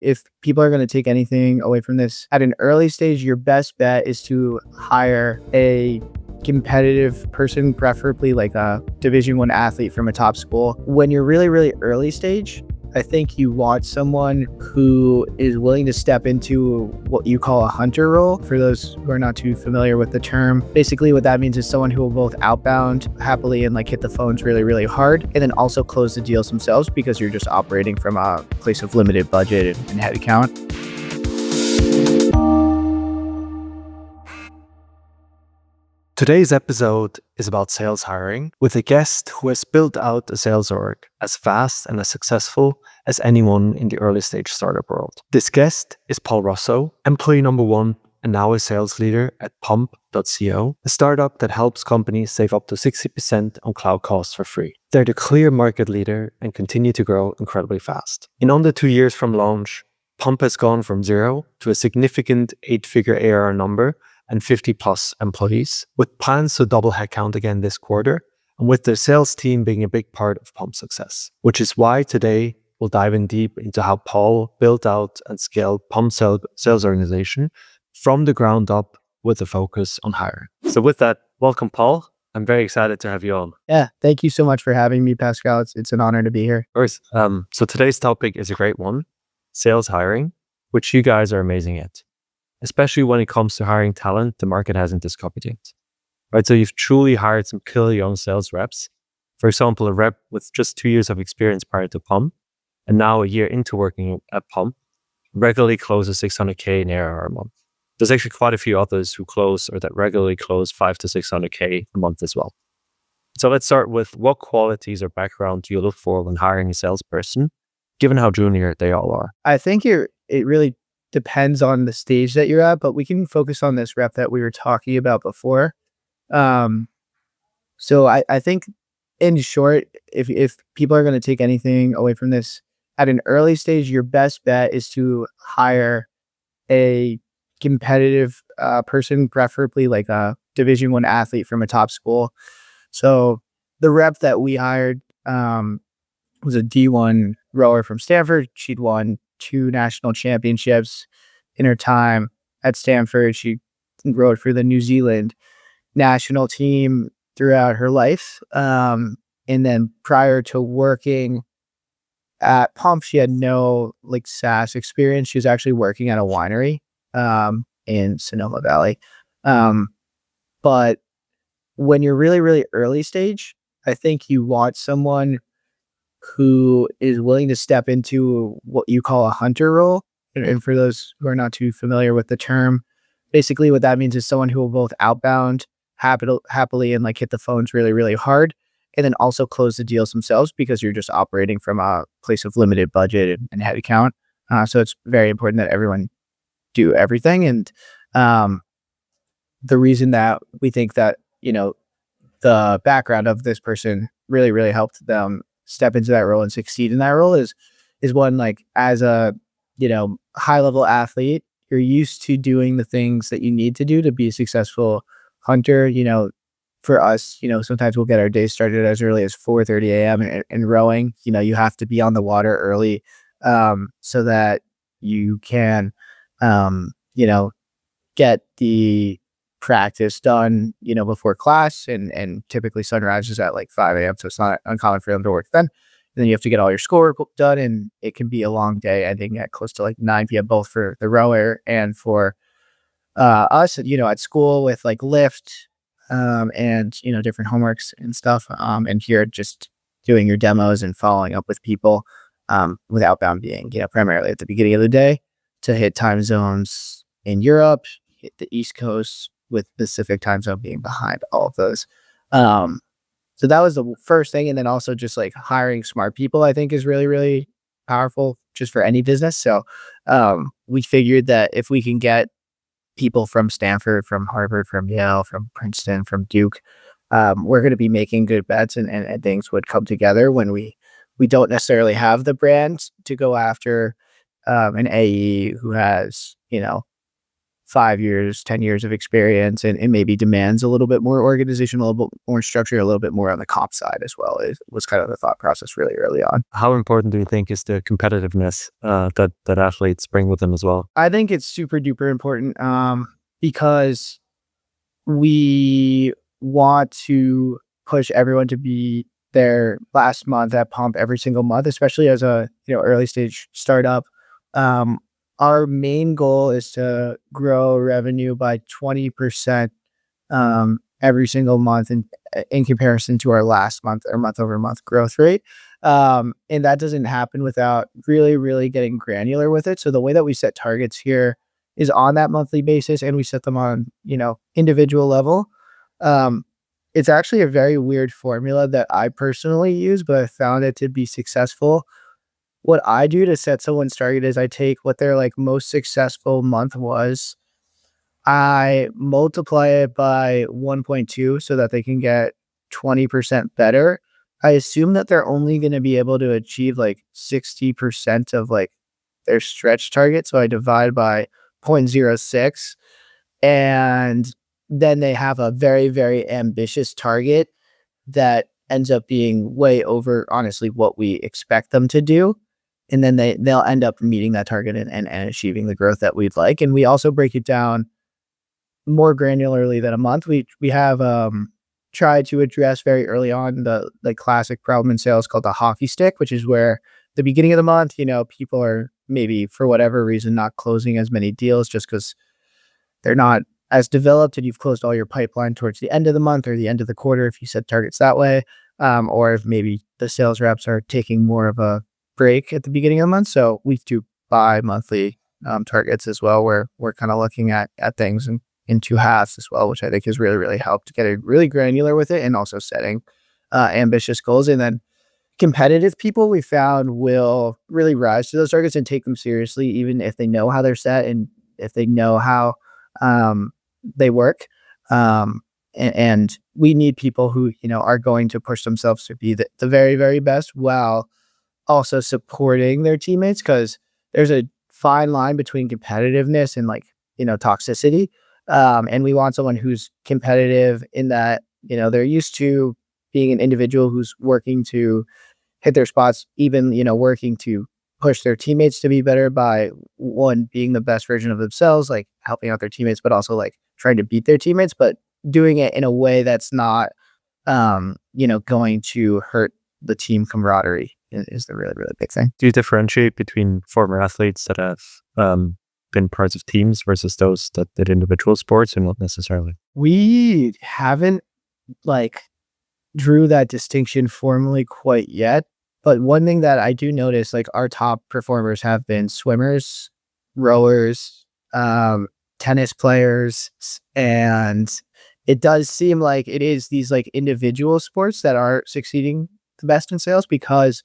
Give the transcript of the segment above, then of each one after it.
if people are going to take anything away from this, at an early stage, your best bet is to hire a competitive person, preferably like a Division I athlete from a top school. When you're really, really early stage, I think you want someone who is willing to step into what you call a hunter role. For those who are not too familiar with the term, basically what that means is someone who will both outbound happily and like hit the phones really, really hard, and then also close the deals themselves because you're just operating from a place of limited budget and head count. Today's episode is about sales hiring with a guest who has built out a sales org as fast and as successful as anyone in the early stage startup world. This guest is Paul Russo, employee number 1 and now a sales leader at pump.co, a startup that helps companies save up to 60% on cloud costs for free. They're the clear market leader and continue to grow incredibly fast. In under 2 years from launch, Pump has gone from 0 to a significant 8-figure ARR number and 50 plus employees, with plans to double headcount again this quarter, and with their sales team being a big part of Pump's success. Which is why today we'll dive in deep into how Paul built out and scaled Pump's sales organization from the ground up with a focus on hiring. So with that, welcome Paul. I'm very excited to have you on. Yeah, thank you so much for having me, Pascal. It's an honor to be here. Of course. So today's topic is a great one, sales hiring, which you guys are amazing at. Especially when it comes to hiring talent, the market hasn't discovered yet. Right? So you've truly hired some killer young sales reps. For example, a rep with just 2 years of experience prior to Pump, and now a year into working at Pump, regularly closes $600K in ARR a month. There's actually quite a few others who close or that regularly close $500 to $600K a month as well. So let's start with what qualities or background do you look for when hiring a salesperson, given how junior they all are? I think it really depends on the stage that you're at, but we can focus on this rep that we were talking about before. So I think in short, if people are going to take anything away from this, at an early stage, your best bet is to hire a competitive person, preferably like a Division I athlete from a top school. So the rep that we hired was a D1 rower from Stanford. She'd won 2 national championships in her time at Stanford. She rowed for the New Zealand national team throughout her life. And then prior to working at Pump, she had no like SaaS experience. She was actually working at a winery in Sonoma Valley. But when you're really, really early stage, I think you want someone who is willing to step into what you call a hunter role. And for those who are not too familiar with the term, basically what that means is someone who will both outbound happily and like hit the phones really, really hard, and then also close the deals themselves because you're just operating from a place of limited budget and head count. So it's very important that everyone do everything. And the reason that we think that, the background of this person really, really helped them step into that role and succeed in that role is one, like as a, high level athlete, you're used to doing the things that you need to do to be a successful hunter. For us, sometimes we'll get our day started as early as 4:30 a.m. and rowing. You have to be on the water early so that you can, get the practice done, before class, and typically sunrise is at like 5 a.m. So it's not uncommon for them to work then. And then you have to get all your schoolwork done, and it can be a long day ending at close to like 9 p.m. both for the rower and for us, at school with like Lyft and, different homeworks and stuff. And here just doing your demos and following up with people with outbound being, primarily at the beginning of the day to hit time zones in Europe, hit the East Coast, with Pacific time zone being behind all of those. So that was the first thing. And then also just like hiring smart people, I think is really, really powerful just for any business. So we figured that if we can get people from Stanford, from Harvard, from Yale, from Princeton, from Duke, we're going to be making good bets and things would come together when we don't necessarily have the brand to go after an AE who has, 5 years, 10 years of experience and maybe demands a little bit more organization, a little bit more structure, a little bit more on the comp side as well. It was kind of the thought process really early on. How important do you think is the competitiveness that athletes bring with them as well? I think it's super duper important because we want to push everyone to be their last month at pump every single month, especially as a early stage startup. Our main goal is to grow revenue by 20% every single month in comparison to our last month or month over month growth rate. And that doesn't happen without really, really getting granular with it. So the way that we set targets here is on that monthly basis, and we set them on, individual level. It's actually a very weird formula that I personally use, but I found it to be successful. What I do to set someone's target is I take what their most successful month was. I multiply it by 1.2 so that they can get 20% better. I assume that they're only going to be able to achieve 60% of their stretch target. So I divide by 0.06, and then they have a very, very ambitious target that ends up being way over, honestly, what we expect them to do. And then they'll end up meeting that target and achieving the growth that we'd like. And we also break it down more granularly than a month. We have tried to address very early on the classic problem in sales called the hockey stick, which is where the beginning of the month, people are maybe for whatever reason not closing as many deals just because they're not as developed, and you've closed all your pipeline towards the end of the month or the end of the quarter if you set targets that way, or if maybe the sales reps are taking more of a break at the beginning of the month. So we do bi-monthly targets as well, where we're kind of looking at things in two halves as well, which I think has really, really helped getting really granular with it and also setting ambitious goals. And then competitive people we found will really rise to those targets and take them seriously, even if they know how they're set and if they know how they work. And we need people who, are going to push themselves to be the very, very best while also supporting their teammates, because there's a fine line between competitiveness and toxicity. And we want someone who's competitive in that, they're used to being an individual who's working to hit their spots, even, working to push their teammates to be better by one, being the best version of themselves, helping out their teammates, but also trying to beat their teammates, but doing it in a way that's not, going to hurt the team camaraderie is the really, really big thing. Do you differentiate between former athletes that have been parts of teams versus those that did individual sports, or not necessarily? We haven't drew that distinction formally quite yet. But one thing that I do notice, our top performers have been swimmers, rowers, tennis players, and it does seem like it is these individual sports that are succeeding the best in sales because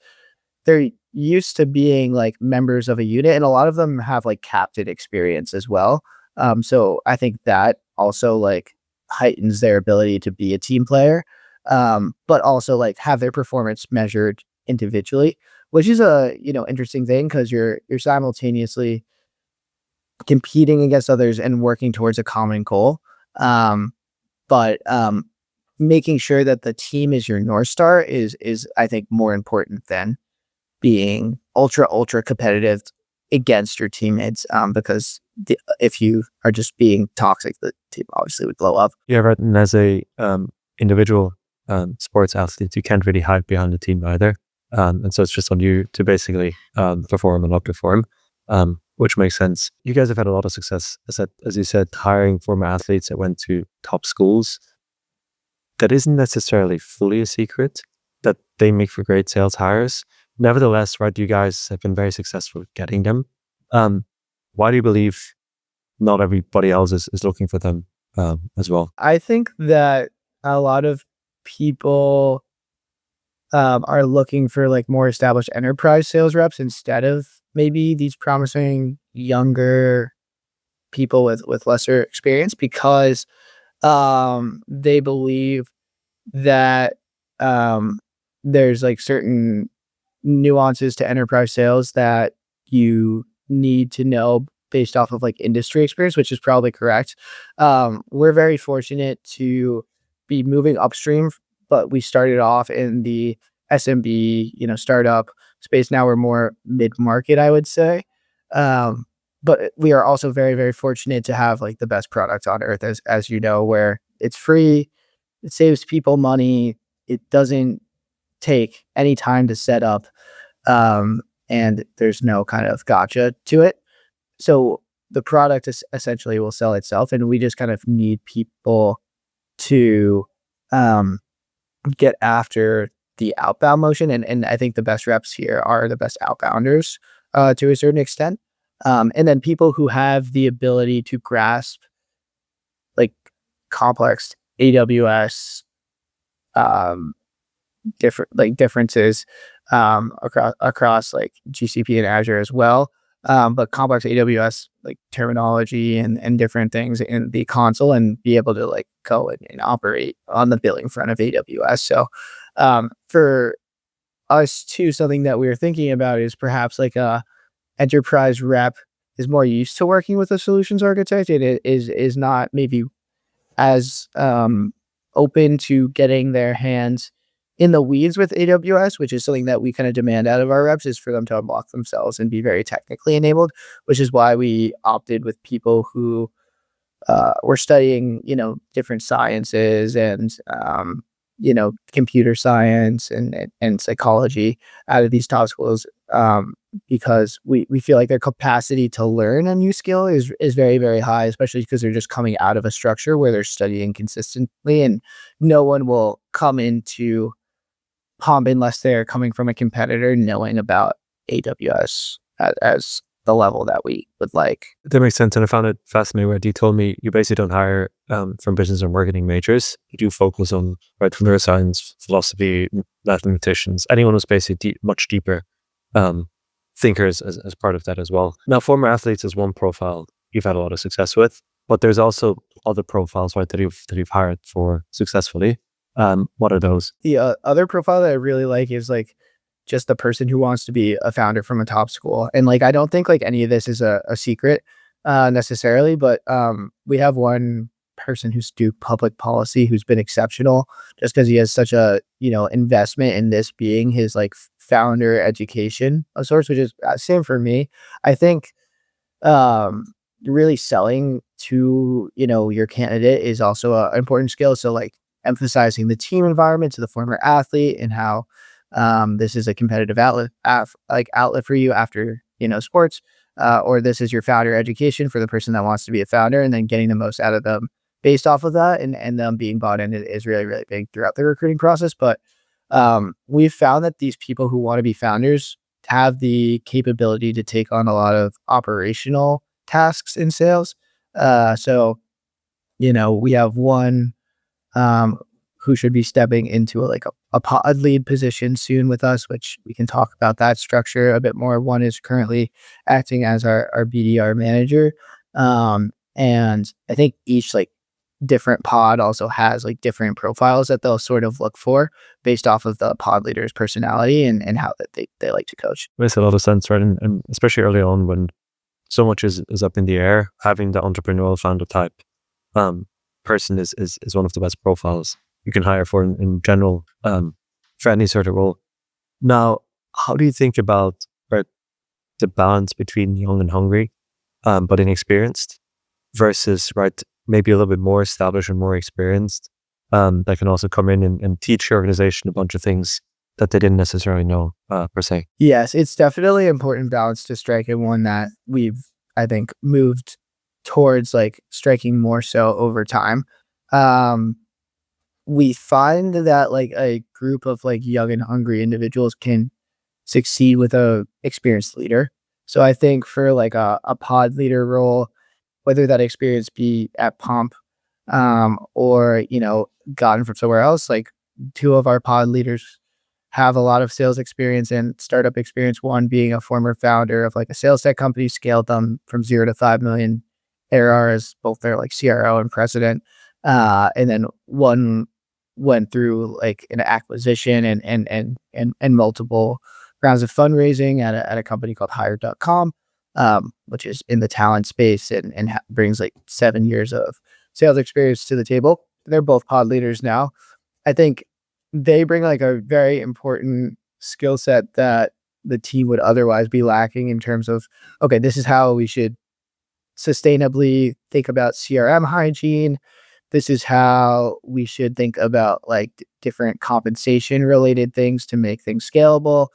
they're used to being members of a unit, and a lot of them have captain experience as well. So I think that also heightens their ability to be a team player, but also have their performance measured individually, which is a interesting thing because you're simultaneously competing against others and working towards a common goal. But making sure that the team is your North Star is I think more important than being ultra competitive against your teammates, because if you are just being toxic, the team obviously would blow up. Yeah, right. And as a individual sports athlete, you can't really hide behind the team either. And so it's just on you to basically perform and outperform, which makes sense. You guys have had a lot of success, as you said, hiring former athletes that went to top schools. That isn't necessarily fully a secret that they make for great sales hires. Nevertheless, right, you guys have been very successful at getting them. Why do you believe not everybody else is looking for them as well? I think that a lot of people are looking for more established enterprise sales reps instead of maybe these promising younger people with lesser experience, because they believe that there's certain nuances to enterprise sales that you need to know based off of like industry experience, which is probably correct. We're very fortunate to be moving upstream, but we started off in the SMB, startup space. Now we're more mid-market, I would say. Um, but we are also very, very fortunate to have like the best product on earth, as you know, where it's free, it saves people money, it doesn't take any time to set up, and there's no kind of gotcha to it. So the product is essentially will sell itself, and we just kind of need people to um, get after the outbound motion. And I think the best reps here are the best outbounders to a certain extent. And then people who have the ability to grasp like complex AWS um, differences across like GCP and Azure as well. But complex AWS like terminology and different things in the console, and be able to like go and operate on the billing front of AWS. So for us too, something that we were thinking about is perhaps like a enterprise rep is more used to working with a solutions architect, and it is not maybe as open to getting their hands in the weeds with AWS, which is something that we kind of demand out of our reps, is for them to unlock themselves and be very technically enabled, which is why we opted with people who were studying, different sciences and, computer science and psychology out of these top schools, because we feel like their capacity to learn a new skill is very, very high, especially because they're just coming out of a structure where they're studying consistently, and no one will come into pump unless they're coming from a competitor knowing about AWS as the level that we would like. That makes sense. And I found it fascinating where you told me you basically don't hire from business or marketing majors. You do focus on computer science, philosophy, mathematicians, anyone who's basically much deeper thinkers as part of that as well. Now, former athletes is one profile you've had a lot of success with, but there's also other profiles, right, that you've hired for successfully. What are those? The other profile that I really like is like just the person who wants to be a founder from a top school. And like, I don't think like any of this is a secret necessarily, but we have one person who's do public policy who's been exceptional just because he has such a, investment in this being his like founder education of sorts, which is same for me. I think really selling to, your candidate is also an important skill. So like emphasizing the team environment to the former athlete and how this is a competitive outlet for you after, sports, or this is your founder education for the person that wants to be a founder, and then getting the most out of them based off of that, and them being bought in is really, really big throughout the recruiting process. But we've found that these people who want to be founders have the capability to take on a lot of operational tasks in sales. So, we have one who should be stepping into a pod lead position soon with us, which we can talk about that structure a bit more. One is currently acting as our BDR manager. And I think each different pod also has different profiles that they'll sort of look for based off of the pod leader's personality and how that they like to coach. Makes a lot of sense, right? And especially early on when so much is up in the air, having the entrepreneurial founder type person is one of the best profiles you can hire for in general, for any sort of role. Now, how do you think about the balance between young and hungry, but inexperienced, versus maybe a little bit more established and more experienced, that can also come in and teach your organization a bunch of things that they didn't necessarily know per se? Yes, it's definitely an important balance to strike, and one that we've, I think, moved towards striking more so over time. We find that a group of young and hungry individuals can succeed with a experienced leader. So I think for a pod leader role, whether that experience be at Pump, or gotten from somewhere else, two of our pod leaders have a lot of sales experience and startup experience. One being a former founder of a sales tech company, scaled them from 0 to 5 million ARR as both their CRO and president. And then one went through an acquisition and multiple rounds of fundraising at a company called Hire.com. which is in the talent space and brings like 7 years of sales experience to the table. They're both pod leaders now. I think they bring like a very important skill set that the team would otherwise be lacking in terms of, okay, this is how we should sustainably think about CRM hygiene. This is how we should think about like different compensation related things to make things scalable.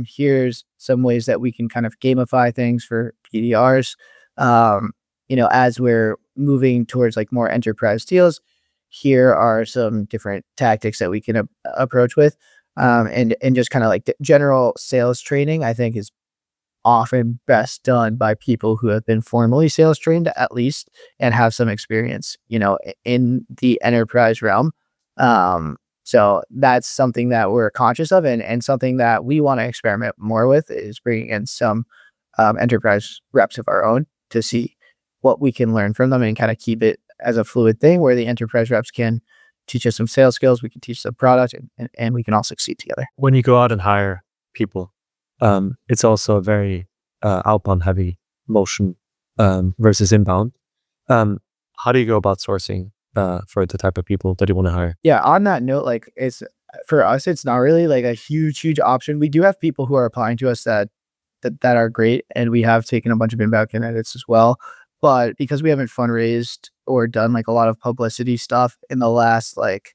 Here's some ways that we can kind of gamify things for PDRs. As we're moving towards like more enterprise deals, here are some different tactics that we can approach with. And just kind of like the general sales training, I think is often best done by people who have been formally sales trained at least and have some experience, in the enterprise realm. So that's something that we're conscious of and something that we want to experiment more with is bringing in some enterprise reps of our own to see what we can learn from them and kind of keep it as a fluid thing where the enterprise reps can teach us some sales skills, we can teach the product and we can all succeed together. When you go out and hire people, it's also a very outbound heavy motion versus inbound. How do you go about sourcing for the type of people that you want to hire? Yeah, on that note, like it's for us, it's not really like a huge option. We do have people who are applying to us that are great, and we have taken a bunch of inbound candidates as well. But because we haven't fundraised or done like a lot of publicity stuff in the last like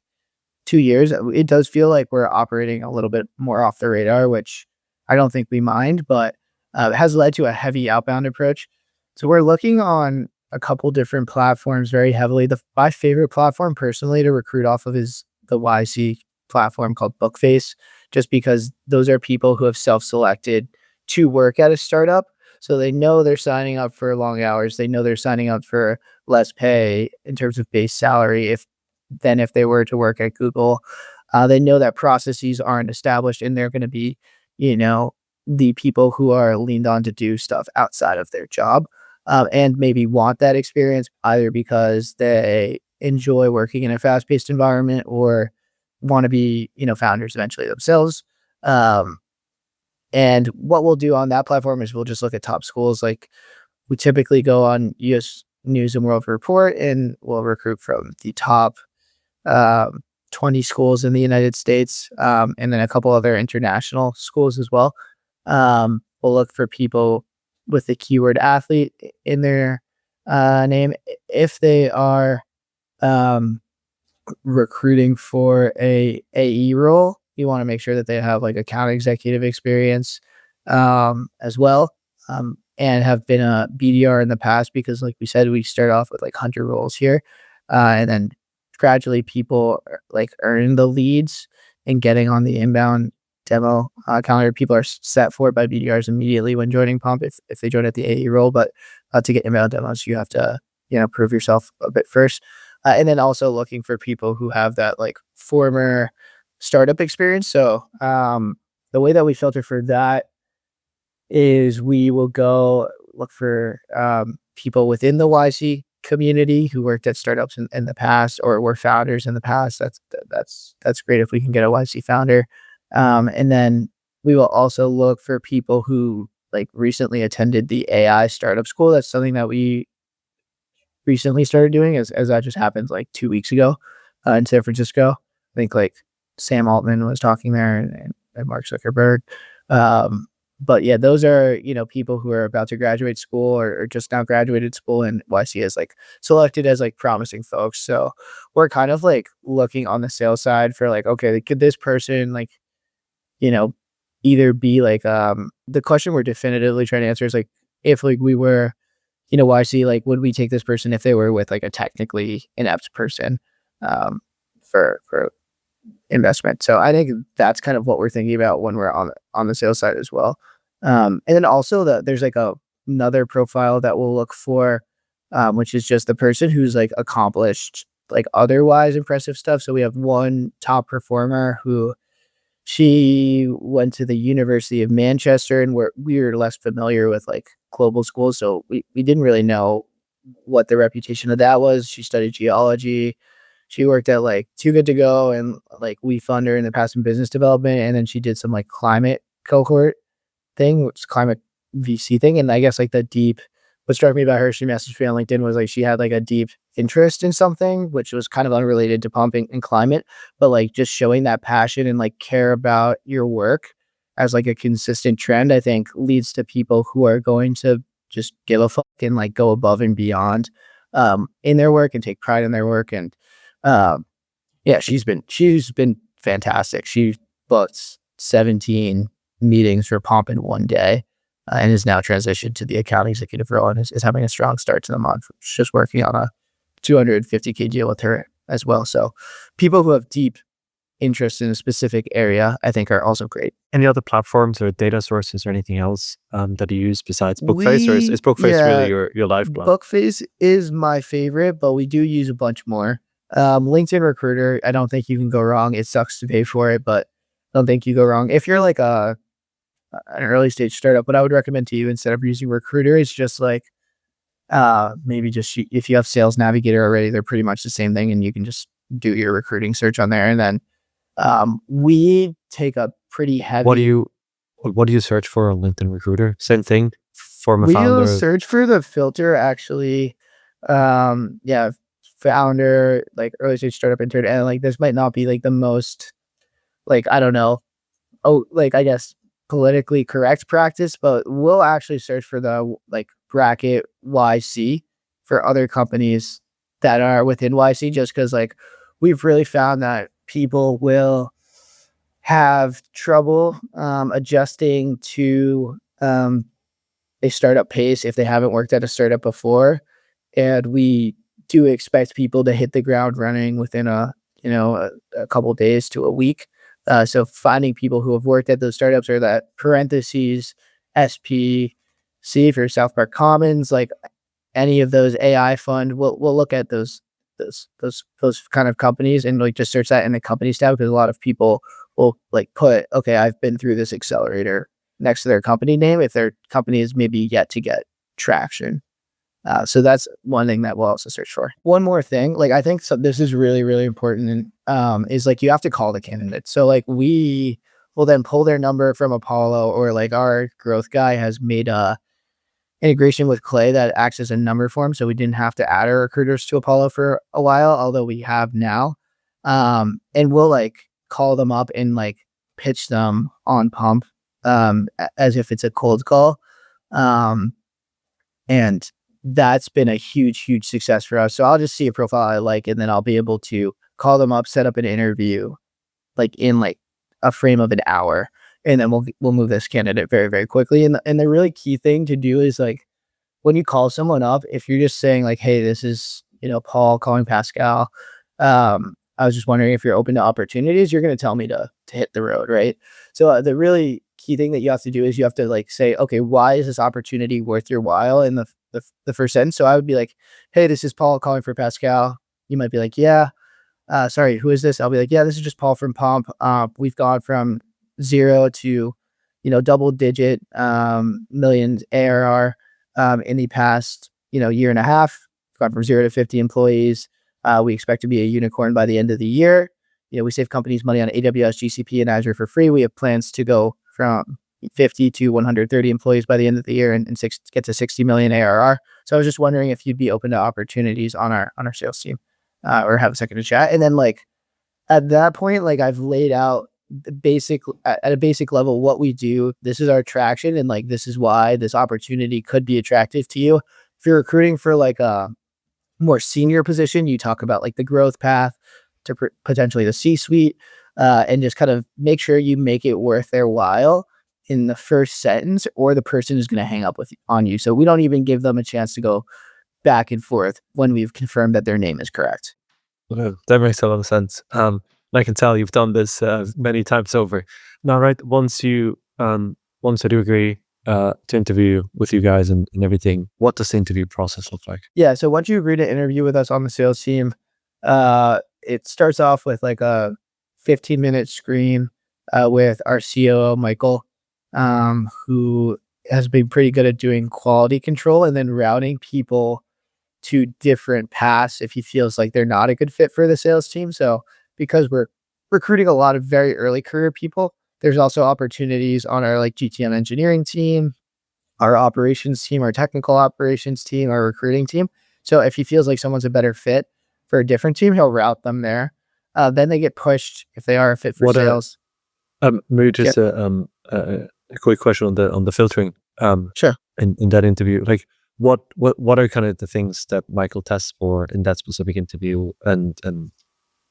2 years, it does feel like we're operating a little bit more off the radar, which I don't think we mind, but it has led to a heavy outbound approach. So we're looking on a couple different platforms very heavily. My favorite platform personally to recruit off of is the YC platform called Bookface, just because those are people who have self-selected to work at a startup. So they know they're signing up for long hours. They know they're signing up for less pay in terms of base salary than if they were to work at Google. They know that processes aren't established and they're going to be, the people who are leaned on to do stuff outside of their job, and maybe want that experience either because they enjoy working in a fast-paced environment or want to be, founders eventually themselves. And what we'll do on that platform is we'll just look at top schools. Like we typically go on US News and World Report and we'll recruit from the top 20 schools in the United States, and then a couple other international schools as well. We'll look for people with the keyword athlete in their name. If they are recruiting for a AE role, you want to make sure that they have like account executive experience as well, and have been a BDR in the past, because like we said, we start off with like hunter roles here, and then gradually people like earn the leads and getting on the inbound demo calendar. People are set for it by BDRs immediately when joining Pump if they join at the AE role, but to get inbound demos, you have to prove yourself a bit first, and then also looking for people who have that like former startup experience. So the way that we filter for that is we will go look for people within the YC community who worked at startups in the past or were founders in the past. That's great if we can get a YC founder. And then we will also look for people who like recently attended the AI startup school. That's something that we recently started doing as that just happened like 2 weeks ago in San Francisco. I think like Sam Altman was talking there and Mark Zuckerberg. But yeah, those are, people who are about to graduate school or just now graduated school, and YC is like selected as like promising folks. So we're kind of like looking on the sales side for like, okay, could this person like, either be like, the question we're definitively trying to answer is like, if like we were, YC, like, would we take this person if they were with like a technically inept person, for investment? So I think that's kind of what we're thinking about when we're on the sales side as well. And then also there's like another profile that we'll look for, which is just the person who's like accomplished like otherwise impressive stuff. So we have one top performer who she went to the University of Manchester, and we were less familiar with like global schools, so we didn't really know what the reputation of that was. She studied geology. She worked at like Too Good to Go and like We Fund Her in the past in business development, and then she did some like climate cohort thing, which is climate VC thing. And I guess like what struck me about her, she messaged me on LinkedIn, was like she had like a deep interest in something, which was kind of unrelated to pumping and climate, but like just showing that passion and like care about your work as like a consistent trend, I think leads to people who are going to just give a fuck and like go above and beyond in their work and take pride in their work. And um, yeah, she's been fantastic. She booked 17 meetings for Pomp in one day, and is now transitioned to the account executive role and is having a strong start to the month. She's just working on a 250K deal with her as well. So people who have deep interest in a specific area, I think, are also great. Any other platforms or data sources or anything else that you use besides Bookface, or is Bookface really Yeah, your lifeblood? Bookface is my favorite, but we do use a bunch more. LinkedIn Recruiter, I don't think you can go wrong. It sucks to pay for it, but I don't think you go wrong. If you're like an early stage startup, what I would recommend to you instead of using Recruiter is just like maybe just if you have Sales Navigator already, they're pretty much the same thing, and you can just do your recruiting search on there. And then we take a pretty heavy. What do you search for on LinkedIn Recruiter? Same thing for my We'll founder. search for the filter actually. Yeah, founder, like early stage startup intern, and like this might not be like the most, like, I don't know, like I guess politically correct practice, but we'll actually search for the like bracket YC for other companies that are within YC, just because like we've really found that people will have trouble adjusting to a startup pace if they haven't worked at a startup before. And we do expect people to hit the ground running within a couple days to a week. So finding people who have worked at those startups, or that parentheses SPC for South Park Commons, like any of those AI fund, we'll look at those kind of companies and like just search that in the companies tab, because a lot of people will like put, okay, I've been through this accelerator next to their company name if their company is maybe yet to get traction. So that's one thing that we'll also search for. One more thing, like I think this is really, really important, and is like you have to call the candidate. So like we will then pull their number from Apollo, or like our growth guy has made a integration with Clay that acts as a number form. So we didn't have to add our recruiters to Apollo for a while, although we have now. And we'll like call them up and like pitch them on Pump as if it's a cold call. And that's been a huge, huge success for us. So I'll just see a profile I like, and then I'll be able to call them up, set up an interview, like in like a frame of an hour, and then we'll move this candidate very, very quickly. And the really key thing to do is like when you call someone up, if you're just saying like, hey, this is Paul calling Pascal. I was just wondering if you're open to opportunities. You're going to tell me to hit the road, right? So the really key thing that you have to do is you have to like say, okay, why is this opportunity worth your while in the first sentence? So I would be like, hey, this is Paul calling for Pascal. You might be like, yeah. Sorry, who is this? I'll be like, yeah, this is just Paul from Pomp. We've gone from 0 to, double digit millions ARR in the past, year and a half. We've gone from 0 to 50 employees. We expect to be a unicorn by the end of the year. We save companies money on AWS, GCP, and Azure for free. We have plans to go from 50 to 130 employees by the end of the year, and get to 60 million ARR. So I was just wondering if you'd be open to opportunities on our sales team, or have a second to chat. And then like at that point, like I've laid out at a basic level what we do. This is our traction, and like this is why this opportunity could be attractive to you. If you're recruiting for like a more senior position, you talk about like the growth path to potentially the C-suite, and just kind of make sure you make it worth their while in the first sentence, or the person is going to hang up on you. So we don't even give them a chance to go back and forth when we've confirmed that their name is correct. Well, that makes a lot of sense. I can tell you've done this many times over. Now, right, once I do agree to interview with you guys and everything, what does the interview process look like? Yeah, so once you agree to interview with us on the sales team, it starts off with like a 15-minute screen with our COO, Michael, who has been pretty good at doing quality control and then routing people to different paths if he feels like they're not a good fit for the sales team. So because we're recruiting a lot of very early career people, there's also opportunities on our like GTM engineering team, our operations team, our technical operations team, our recruiting team. So if he feels like someone's a better fit for a different team, he'll route them there. Then they get pushed if they are a fit for sales. Maybe just a quick question on the filtering. Sure. In that interview, like what are kind of the things that Michael tests for in that specific interview, and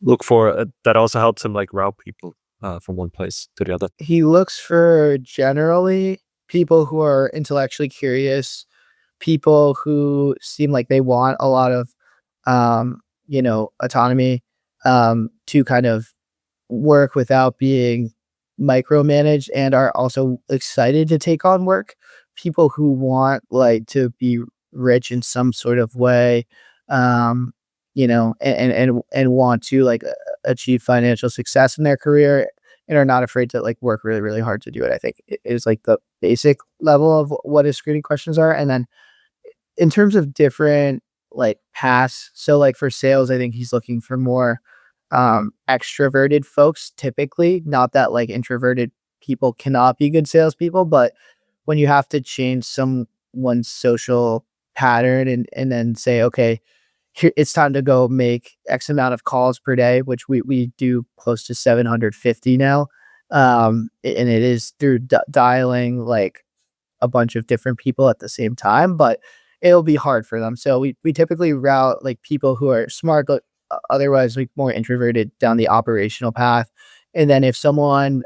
look for that also helps him like route people from one place to the other? He looks for generally people who are intellectually curious, people who seem like they want a lot of, autonomy, to kind of work without being micromanaged and are also excited to take on work. People who want like to be rich in some sort of way, and want to like achieve financial success in their career and are not afraid to like work really, really hard to do it. I think is like the basic level of what his screening questions are. And then in terms of different like paths, so like for sales, I think he's looking for more extroverted folks typically. Not that like introverted people cannot be good salespeople, but when you have to change someone's social pattern and then say, okay, here, it's time to go make X amount of calls per day, which we do close to 750 now. And it is through dialing like a bunch of different people at the same time, but it'll be hard for them. So we typically route like people who are smart, but otherwise like more introverted down the operational path. And then if someone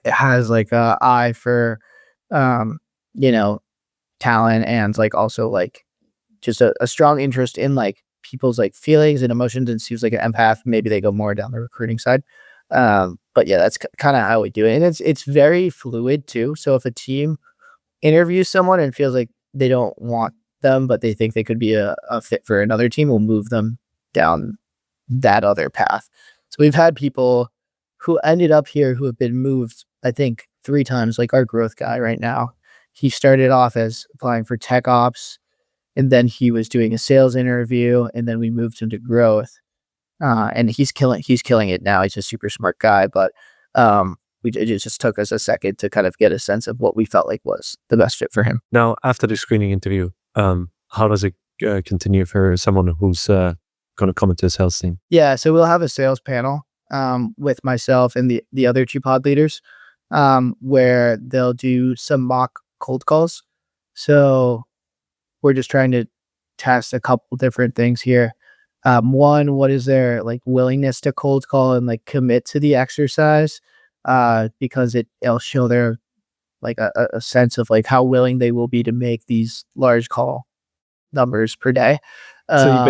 has like a eye for um, you know, talent and like also like just a strong interest in like people's like feelings and emotions and seems like an empath, maybe they go more down the recruiting side. But yeah, that's kind of how we do it. And it's very fluid too. So if a team interviews someone and feels like they don't want them, but they think they could be a fit for another team, we'll move them down that other path. So we've had people who ended up here who have been moved, I think, 3 times, like our growth guy right now. He started off as applying for tech ops, and then he was doing a sales interview, and then we moved him to growth. And he's killing it now. He's a super smart guy, but it just took us a second to kind of get a sense of what we felt like was the best fit for him. Now, after the screening interview, how does it continue for someone who's going to come into a sales team? Yeah, so we'll have a sales panel with myself and the other 2 pod leaders, where they'll do some mock cold calls. So we're just trying to test a couple different things here. One, what is their like willingness to cold call and like commit to the exercise? Because it'll show their like a sense of like how willing they will be to make these large call numbers per day. So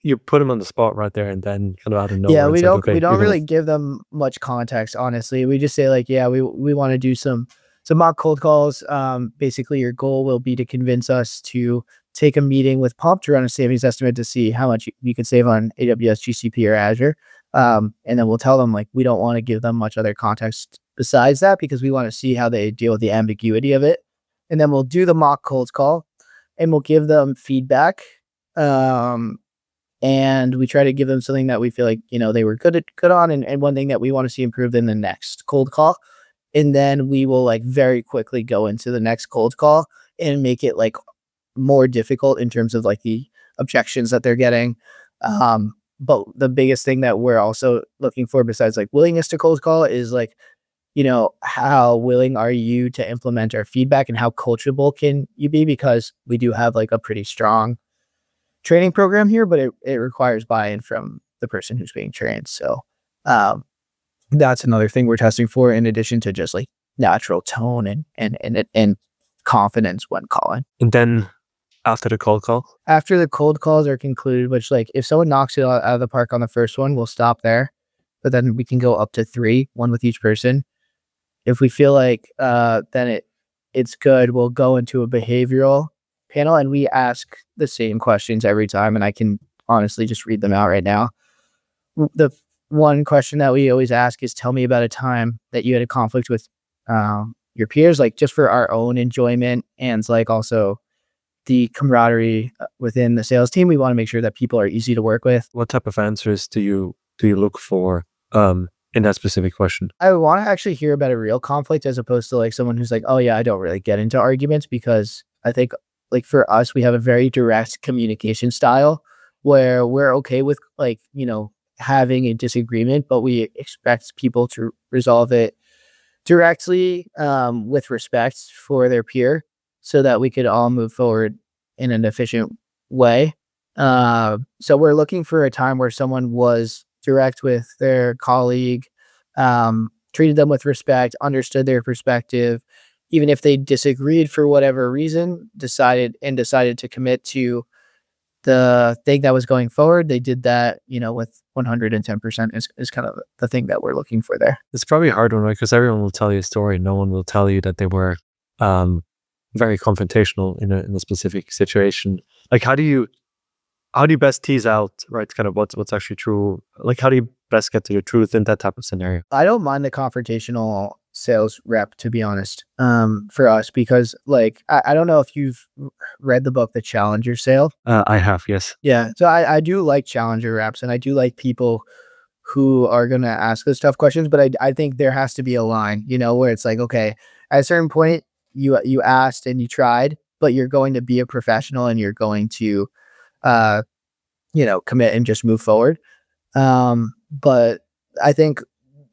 you put them on the spot right there, and then kind of out of nowhere. Yeah, we it's don't like, okay, we don't you're really gonna- give them much context, honestly. We just say like, yeah, we want to do some mock cold calls. Basically your goal will be to convince us to take a meeting with Pump to run a savings estimate to see how much you could save on AWS, GCP, or Azure. And then we'll tell them like we don't want to give them much other context besides that because we want to see how they deal with the ambiguity of it. And then we'll do the mock cold call and we'll give them feedback. And we try to give them something that we feel like, they were good on and one thing that we want to see improved in the next cold call. And then we will like very quickly go into the next cold call and make it like more difficult in terms of like the objections that they're getting. But the biggest thing that we're also looking for besides like willingness to cold call is like, how willing are you to implement our feedback and how coachable can you be? Because we do have like a pretty strong training program here, but it requires buy-in from the person who's being trained. So that's another thing we're testing for in addition to just like natural tone and confidence when calling. And then after the cold call? After the cold calls are concluded, which like if someone knocks it out of the park on the first one, we'll stop there. But then we can go up to 3, 1 with each person. If we feel like then it's good, we'll go into a behavioral panel and we ask the same questions every time. And I can honestly just read them out right now. The one question that we always ask is tell me about a time that you had a conflict with your peers, like just for our own enjoyment and like also the camaraderie within the sales team. We want to make sure that people are easy to work with. What type of answers do you look for in that specific question? I want to actually hear about a real conflict as opposed to like someone who's like, oh yeah, I don't really get into arguments, because I think like for us, we have a very direct communication style where we're okay with like, having a disagreement, but we expect people to resolve it directly, with respect for their peer so that we could all move forward in an efficient way. So we're looking for a time where someone was direct with their colleague, treated them with respect, understood their perspective, even if they disagreed for whatever reason, decided to commit to the thing that was going forward. They did that, with 110% is kind of the thing that we're looking for there. It's probably a hard one, right? Because everyone will tell you a story. No one will tell you that they were very confrontational in a specific situation. Like, how do you best tease out, right, kind of what's actually true? Like, how do you best get to the truth in that type of scenario? I don't mind the confrontational sales rep, to be honest, for us, because like, I don't know if you've read the book, The Challenger Sale. I have, yes. Yeah. So I do like challenger reps, and I do like people who are going to ask us tough questions, but I think there has to be a line, where it's like, okay, at a certain point you asked and you tried, but you're going to be a professional and you're going to, commit and just move forward. But I think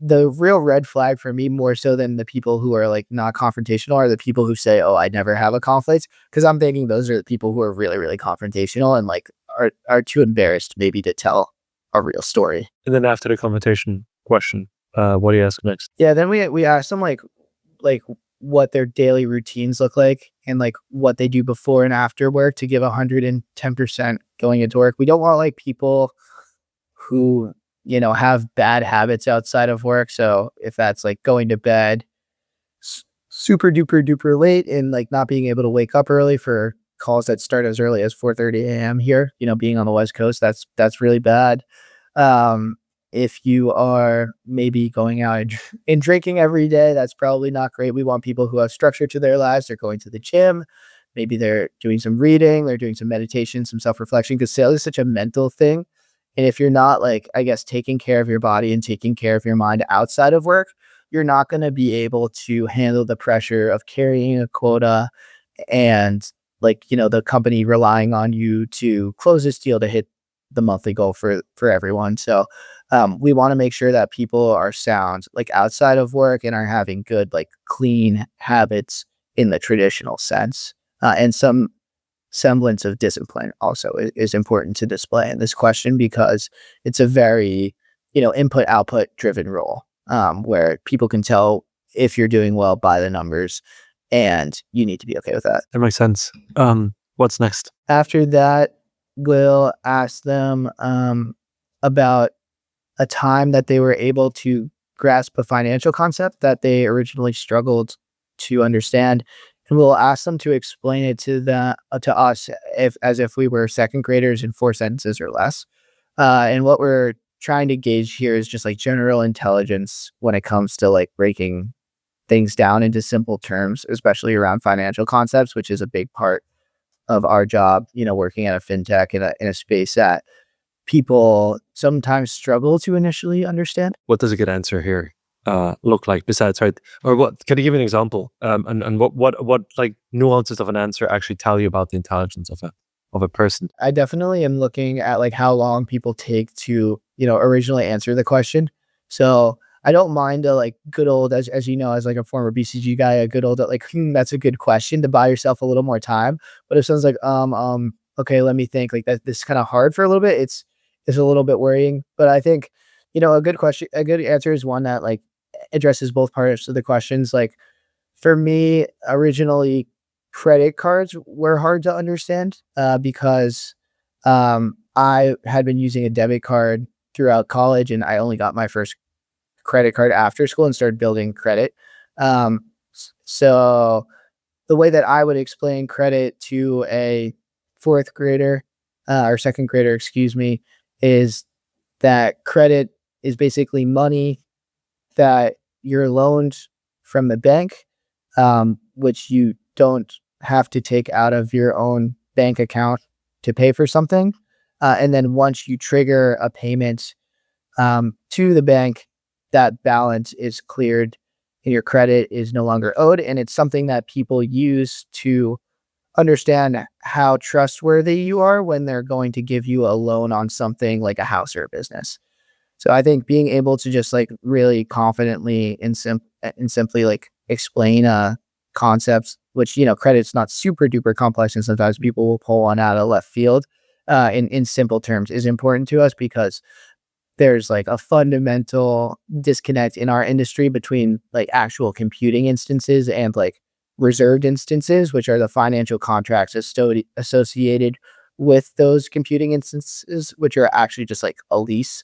the real red flag for me, more so than the people who are like not confrontational, are the people who say, oh, I never have a conflict. Cause I'm thinking those are the people who are really, really confrontational and like are too embarrassed maybe to tell a real story. And then after the confrontation question, what do you ask next? Yeah. Then we asked them like what their daily routines look like and like what they do before and after work to give 110% going into work. We don't want like people who, have bad habits outside of work. So if that's like going to bed super duper duper late and like not being able to wake up early for calls that start as early as 4:30 a.m. here, being on the West Coast, that's really bad. If you are maybe going out and drinking every day, that's probably not great. We want people who have structure to their lives. They're going to the gym. Maybe they're doing some reading. They're doing some meditation, some self-reflection, because sales is such a mental thing. And if you're not like, I guess, taking care of your body and taking care of your mind outside of work, you're not going to be able to handle the pressure of carrying a quota and like, the company relying on you to close this deal to hit the monthly goal for everyone. So we want to make sure that people are sound like outside of work and are having good, like clean habits in the traditional sense. And some semblance of discipline also is important to display in this question, because it's a very, input output driven role, where people can tell if you're doing well by the numbers, and you need to be okay with that. That makes sense. What's next? After that, we'll ask them about a time that they were able to grasp a financial concept that they originally struggled to understand. And we'll ask them to explain it to us as if we were second graders in 4 sentences or less. And what we're trying to gauge here is just like general intelligence when it comes to like breaking things down into simple terms, especially around financial concepts, which is a big part of our job, working at a fintech in a space that people sometimes struggle to initially understand. What does a good answer here look like besides, right? Or what, can you give an example? And what like nuances of an answer actually tell you about the intelligence of a person? I definitely am looking at like how long people take to, originally answer the question. So I don't mind a like good old, as you know, as like a former BCG guy, a good old like, that's a good question, to buy yourself a little more time. But if someone's like, okay, let me think, like that, this is kind of hard for a little bit. It's a little bit worrying. But I think, a good question, a good answer is one that like addresses both parts of the questions. Like for me, originally, credit cards were hard to understand, because I had been using a debit card throughout college, and I only got my first credit card after school and started building credit. So the way that I would explain credit to a 4th grader, or 2nd grader, excuse me, is that credit is basically money that you're loaned from the bank, which you don't have to take out of your own bank account to pay for something. And then once you trigger a payment to the bank, that balance is cleared and your credit is no longer owed. And it's something that people use to understand how trustworthy you are when they're going to give you a loan on something like a house or a business. So I think being able to just like really confidently and simply like explain concepts, which credit's not super duper complex, and sometimes people will pull one out of left field. In simple terms, is important to us because there's like a fundamental disconnect in our industry between like actual computing instances and like reserved instances, which are the financial contracts associated with those computing instances, which are actually just like a lease.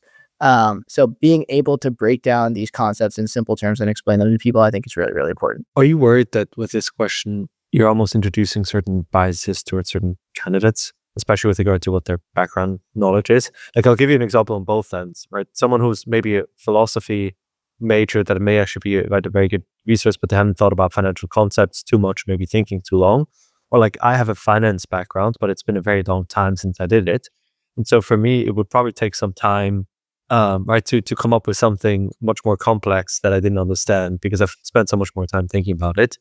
So being able to break down these concepts in simple terms and explain them to people, I think is really, really important. Are you worried that with this question, you're almost introducing certain biases towards certain candidates, especially with regard to what their background knowledge is? Like, I'll give you an example on both ends, right? Someone who's maybe a philosophy major that may actually be a very good resource, but they haven't thought about financial concepts too much, maybe thinking too long. Or like, I have a finance background, but it's been a very long time since I did it. And so for me, it would probably take some time, right, to come up with something much more complex that I didn't understand because I've spent so much more time thinking about it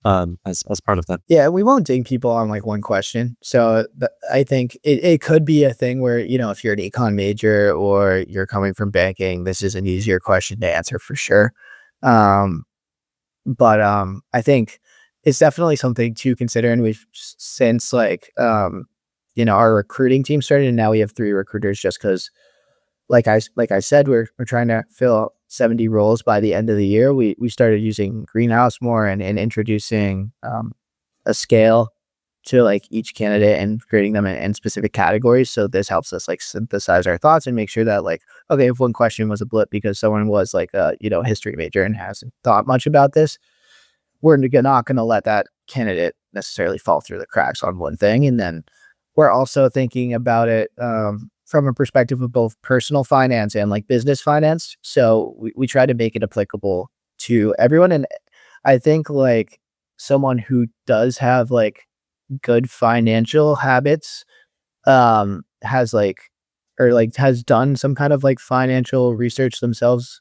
as part of that. Yeah, we won't ding people on like one question. So I think it could be a thing where, if you're an econ major or you're coming from banking, this is an easier question to answer for sure. But I think it's definitely something to consider. And we've since like, our recruiting team started, and now we have 3 recruiters just because like I said, we're trying to fill 70 roles by the end of the year. We started using Greenhouse more and introducing a scale to like each candidate and creating them in specific categories. So this helps us like synthesize our thoughts and make sure that like, okay, if one question was a blip because someone was like a history major and hasn't thought much about this, we're not going to let that candidate necessarily fall through the cracks on one thing. And then we're also thinking about it from a perspective of both personal finance and like business finance. So we try to make it applicable to everyone. And I think like someone who does have like good financial habits, has like, or like has done some kind of like financial research themselves,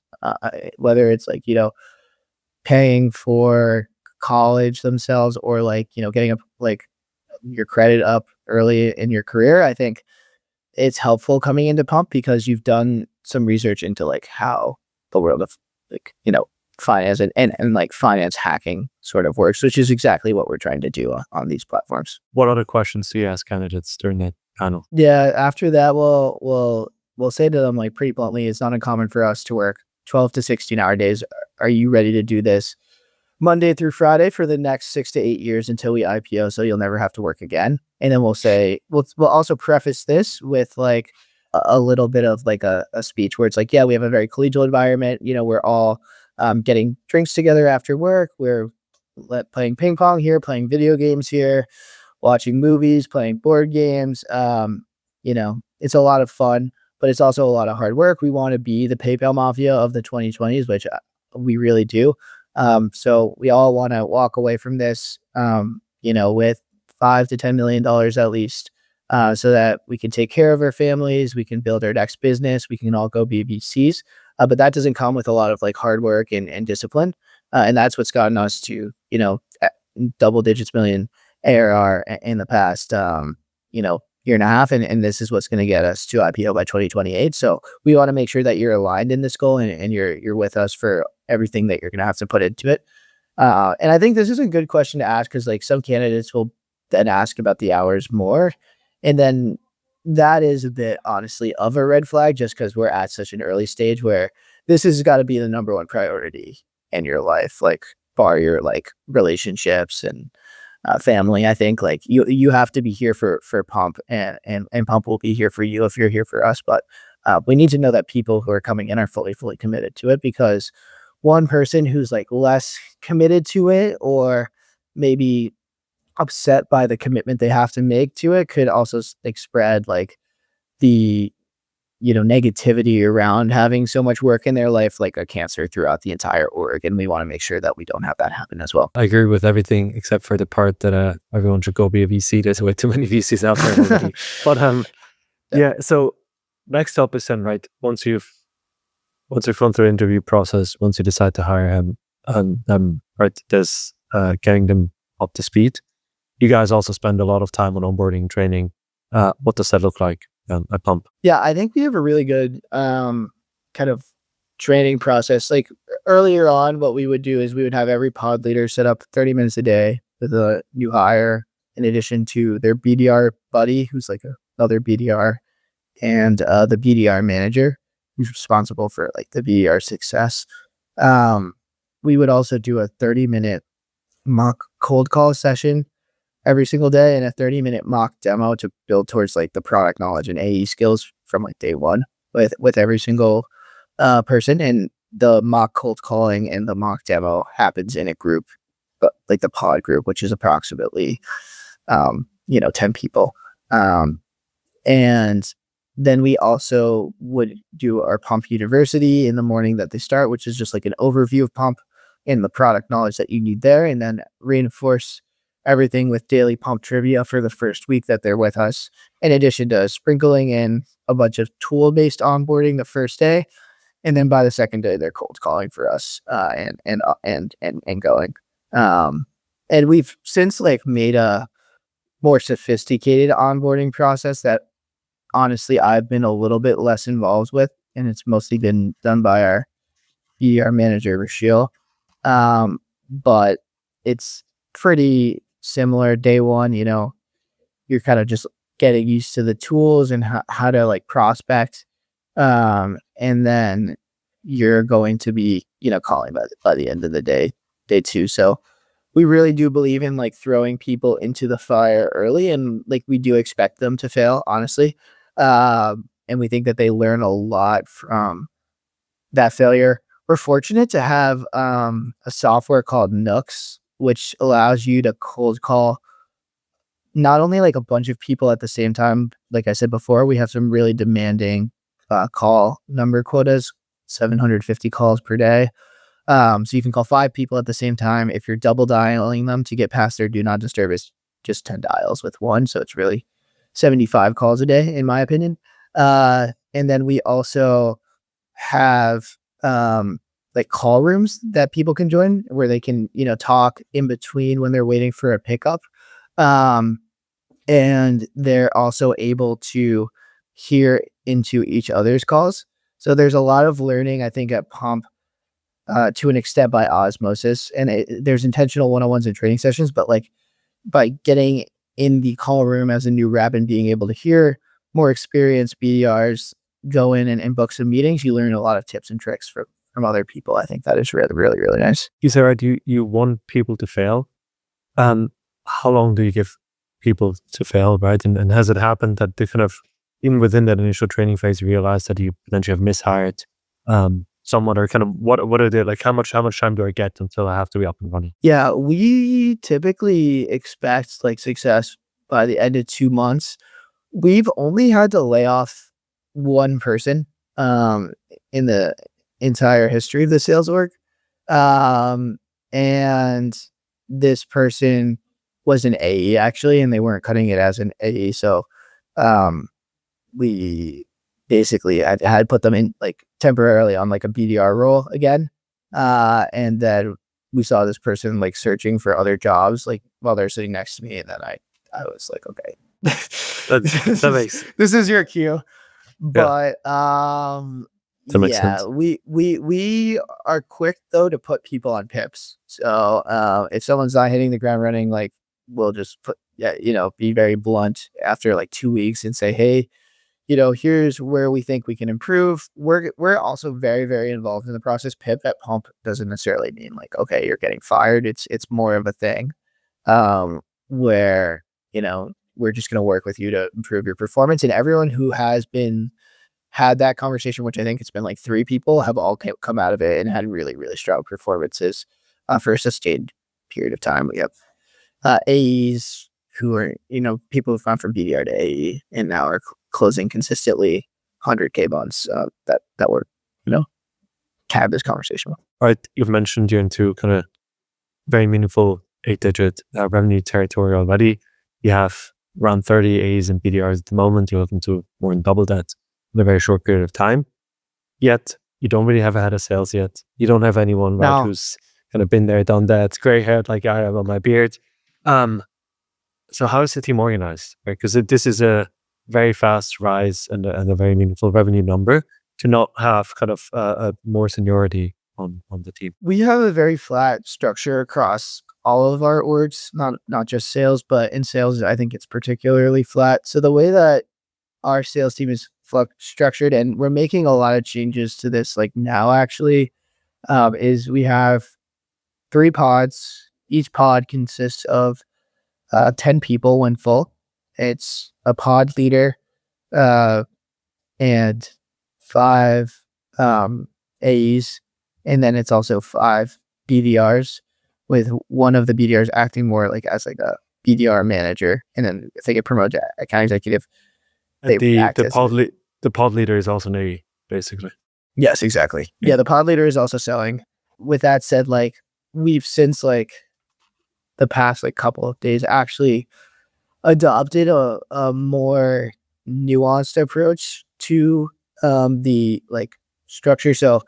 whether it's like, paying for college themselves or like, getting up like your credit up early in your career. I think it's helpful coming into Pump because you've done some research into like how the world of like, finance and like finance hacking sort of works, which is exactly what we're trying to do on these platforms. What other questions do you ask candidates during that panel? Yeah, after that, we'll say to them like pretty bluntly, it's not uncommon for us to work 12 to 16-hour days. Are you ready to do this Monday through Friday for the next 6 to 8 years until we IPO, so you'll never have to work again? And then we'll say, we'll also preface this with like a little bit of like a speech where it's like, yeah, we have a very collegial environment. We're all getting drinks together after work. We're playing ping pong here, playing video games here, watching movies, playing board games. It's a lot of fun, but it's also a lot of hard work. We want to be the PayPal mafia of the 2020s, which we really do. So we all want to walk away from this, with $5 to $10 million at least, so that we can take care of our families, we can build our next business, we can all go be VCs. But that doesn't come with a lot of like hard work and discipline. And that's what's gotten us to, double digits million ARR in the past, year and a half. And this is what's going to get us to IPO by 2028. So we want to make sure that you're aligned in this goal and you're with us for everything that you're going to have to put into it. And I think this is a good question to ask because like some candidates will then ask about the hours more. And then that is a bit honestly of a red flag just because we're at such an early stage where this has got to be the number one priority in your life, like bar your like relationships and family. I think like you have to be here for Pump and Pump will be here for you if you're here for us. But we need to know that people who are coming in are fully committed to it, because one person who's like less committed to it or maybe upset by the commitment they have to make to it could also like spread like the negativity around having so much work in their life like a cancer throughout the entire org, and we want to make sure that we don't have that happen as well. I agree with everything except for the part that everyone should go be a VC. There's way too many VCs out there already. But yeah, so next up is then, right, once you've once you've gone through the interview process, once you decide to hire him, right, there's getting them up to speed. You guys also spend a lot of time on onboarding and training. What does that look like at Pump? Yeah, I think we have a really good kind of training process. Like earlier on, what we would do is we would have every pod leader set up 30 minutes a day with a new hire, in addition to their BDR buddy, who's like another BDR, and the BDR manager, who's responsible for like the BDR success. We would also do a 30-minute mock cold call session every single day and a 30-minute mock demo to build towards like the product knowledge and AE skills from like day one with every single person. And the mock cold calling and the mock demo happens in a group, but like the pod group, which is approximately 10 people. And then we also would do our Pump University in the morning that they start, which is just like an overview of Pump and the product knowledge that you need there, and then reinforce everything with daily Pump trivia for the first week that they're with us, in addition to sprinkling in a bunch of tool-based onboarding the first day. And then by the second day, they're cold calling for us and going. And we've since like made a more sophisticated onboarding process that honestly I've been a little bit less involved with, and it's mostly been done by our BDR manager, Rachel. But it's pretty similar. Day one, you're kind of just getting used to the tools and how to like prospect. And then you're going to be, calling by the end of the day two. So we really do believe in like throwing people into the fire early, and like we do expect them to fail, honestly. And we think that they learn a lot from that failure. We're fortunate to have a software called Nooks, which allows you to cold call not only like a bunch of people at the same time. Like I said before, we have some really demanding call number quotas, 750 calls per day. So you can call 5 people at the same time. If you're double dialing them to get past their do not disturb, is just 10 dials with one. So it's really 75 calls a day, in my opinion. And then we also have like call rooms that people can join where they can, talk in between when they're waiting for a pickup. And they're also able to hear into each other's calls. So there's a lot of learning, I think, at Pump to an extent by osmosis. And there's intentional one-on-ones and training sessions, but like by getting in the call room as a new rep and being able to hear more experienced BDRs go in and book some meetings, you learn a lot of tips and tricks from other people. I think that is really, really, really nice. You say, right, you want people to fail. How long do you give people to fail, right? And has it happened that they kind of, even within that initial training phase, realize that you potentially have mishired someone, or kind of what are they like? How much time do I get until I have to be up and running? Yeah, we typically expect like success by the end of 2 months. We've only had to lay off one person in the entire history of the sales org. And this person was an AE actually, and they weren't cutting it as an AE. So we basically had put them in like temporarily on like a BDR role again. And then we saw this person like searching for other jobs like while they're sitting next to me. And then I was like, okay, that makes this is your cue. But that makes sense. we are quick though to put people on pips. So if someone's not hitting the ground running, like we'll just be very blunt after like 2 weeks and say, hey, here's where we think we can improve. We're also very, very involved in the process. Pip at Pump doesn't necessarily mean like, okay, you're getting fired. It's more of a thing where, we're just going to work with you to improve your performance. And everyone who has had that conversation, which I think it's been like 3 people, have all come out of it and had really, really strong performances for a sustained period of time. We have AEs who are, people who've gone from BDR to AE and now are closing consistently 100K months that we're, have this conversation with. All right, you've mentioned you're into kind of very meaningful 8-digit revenue territory already. You have around 30 A's and BDRs at the moment. You're looking to more than double that in a very short period of time. Yet you don't really have a head of sales yet. You don't have anyone, right, Now, who's kind of been there, done that, gray haired like I have on my beard. So how is the team organized? Right? Because this is a very fast rise and a very meaningful revenue number, to not have kind of a more seniority on the team. we have a very flat structure across all of our orgs, not just sales, but in sales, I think it's particularly flat. So the way that our sales team is structured, and we're making a lot of changes to this like now actually, is we have 3 pods. Each pod consists of 10 people when full. It's a pod leader and 5 AEs, and then it's also 5 BDRs, with one of the BDRs acting more like as like a BDR manager. And then if they get promoted to account executive, they act as The pod leader is also an AE, basically. Yes, exactly. Yeah, the pod leader is also selling. With that said, like we've since like the past like couple of days actually adopted a more nuanced approach to the like structure. So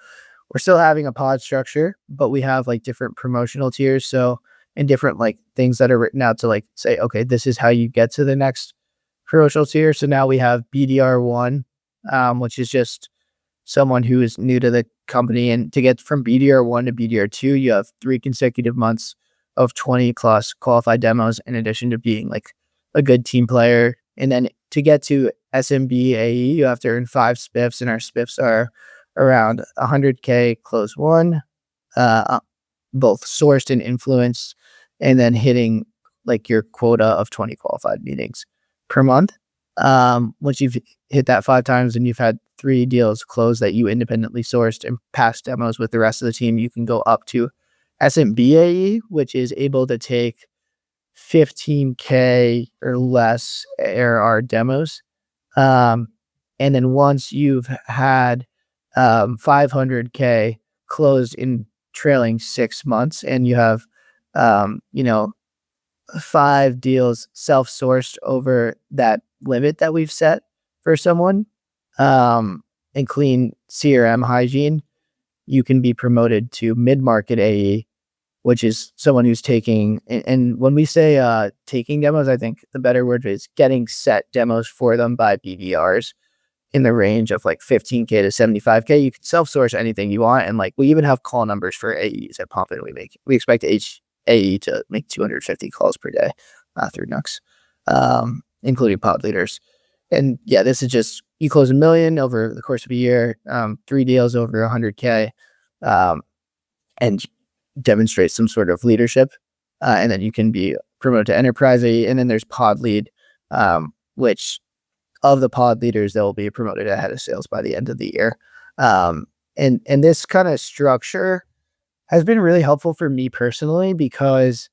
we're still having a pod structure, but we have like different promotional tiers. So and different like things that are written out to like say, okay, this is how you get to the next promotional tier. So now we have BDR1, which is just someone who is new to the company. And to get from BDR1 to BDR2, you have 3 consecutive months of 20 plus qualified demos, in addition to being like a good team player. And then to get to SMB AE, you have to earn 5 spiffs, and our spiffs are around 100K close one, both sourced and influenced, and then hitting like your quota of 20 qualified meetings per month. Once you've hit that 5 times and you've had 3 deals closed that you independently sourced and passed demos with the rest of the team, you can go up to SMB AE, which is able to take 15K or less ARR demos. And then once you've had 500K closed in trailing 6 months, and you have 5 deals self-sourced over that limit that we've set for someone, and clean CRM hygiene, you can be promoted to mid-market AE, which is someone who's taking, and when we say taking demos, I think the better word is getting set demos for them by BDRs in the range of like 15K to 75K. You can self-source anything you want. And like we even have call numbers for AEs at Pump, and we expect each AE to make 250 calls per day through Nooks, including pod leaders. And yeah, this is just, you close $1 million over the course of a year, 3 deals over 100K, and demonstrate some sort of leadership. And then you can be promoted to enterprise AE. And then there's pod lead, which of the pod leaders, they'll be promoted to head of sales by the end of the year. And this kind of structure has been really helpful for me personally, because